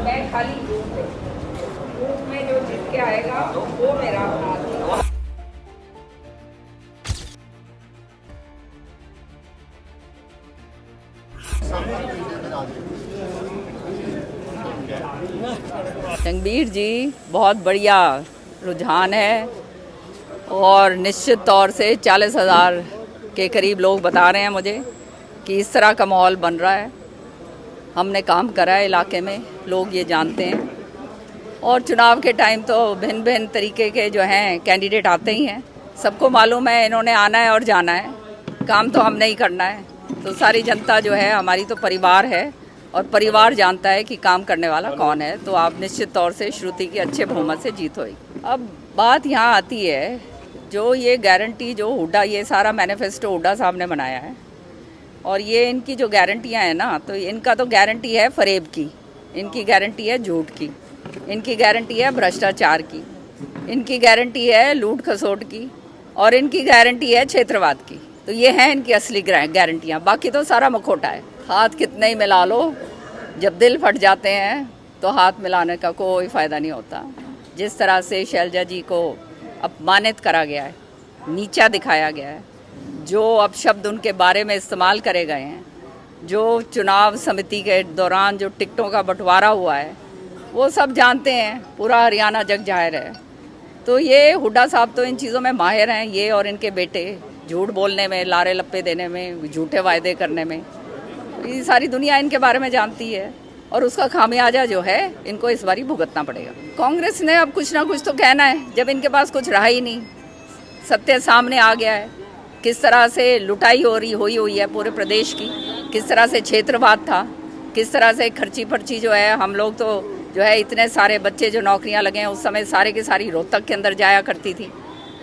मैं खाली ग्रुप में जो जीत के आएगा वो मेरा हाथ है। जंगबीर जी बहुत बढ़िया रुझान है और निश्चित तौर से 40,000 के करीब लोग बता रहे हैं मुझे कि इस तरह का माहौल बन रहा है। हमने काम करा है इलाके में, लोग ये जानते हैं। और चुनाव के टाइम तो भिन्न भिन्न तरीके के जो हैं कैंडिडेट आते ही हैं। सबको मालूम है इन्होंने आना है और जाना है, काम तो हमने ही करना है। तो सारी जनता जो है हमारी तो परिवार है और परिवार जानता है कि काम करने वाला कौन है। तो आप निश्चित तौर से श्रुति की अच्छे बहुमत से जीत होगी। अब बात यहाँ आती है, जो ये गारंटी जो हुड्डा, ये सारा मैनिफेस्टो हुड्डा साहब ने बनाया है और ये इनकी जो गारंटियाँ हैं ना, तो इनका तो गारंटी है फरेब की, इनकी गारंटी है झूठ की, इनकी गारंटी है भ्रष्टाचार की, इनकी गारंटी है लूट खसोट की और इनकी गारंटी है क्षेत्रवाद की। तो ये हैं इनकी असली गारंटियाँ, बाकी तो सारा मखोटा है। हाथ कितने ही मिला लो, जब दिल फट जाते हैं तो हाथ मिलाने का कोई फ़ायदा नहीं होता। जिस तरह से शैलजा जी को अपमानित करा गया है, नीचा दिखाया गया है, जो अपशब्द उनके बारे में इस्तेमाल करे गए हैं, जो चुनाव समिति के दौरान जो टिकटों का बंटवारा हुआ है, वो सब जानते हैं, पूरा हरियाणा जग जाहिर है। तो ये हुड्डा साहब तो इन चीज़ों में माहिर हैं, ये और इनके बेटे झूठ बोलने में, लारे लप्पे देने में, झूठे वायदे करने में। ये सारी दुनिया इनके बारे में जानती है और उसका खामियाजा जो है इनको इस बारी भुगतना पड़ेगा। कांग्रेस ने अब कुछ ना कुछ तो कहना है, जब इनके पास कुछ रहा ही नहीं, सत्य सामने आ गया है। किस तरह से लुटाई हुई है पूरे प्रदेश की, किस तरह से क्षेत्रवाद था, किस तरह से खर्ची पर्ची जो है, हम लोग तो जो है इतने सारे बच्चे जो नौकरियां लगे हैं उस समय सारे के सारी रोहतक के अंदर जाया करती थी।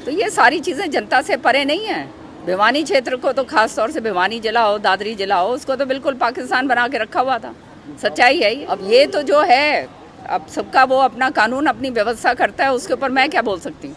तो ये सारी चीज़ें जनता से परे नहीं हैं। भिवानी क्षेत्र को तो खास तौर से, भिवानी जिला हो, दादरी जिला हो, उसको तो बिल्कुल पाकिस्तान बना के रखा हुआ था। सच्चाई है। अब ये तो जो है, अब सबका वो अपना कानून अपनी व्यवस्था करता है, उसके ऊपर मैं क्या बोल सकती हूँ।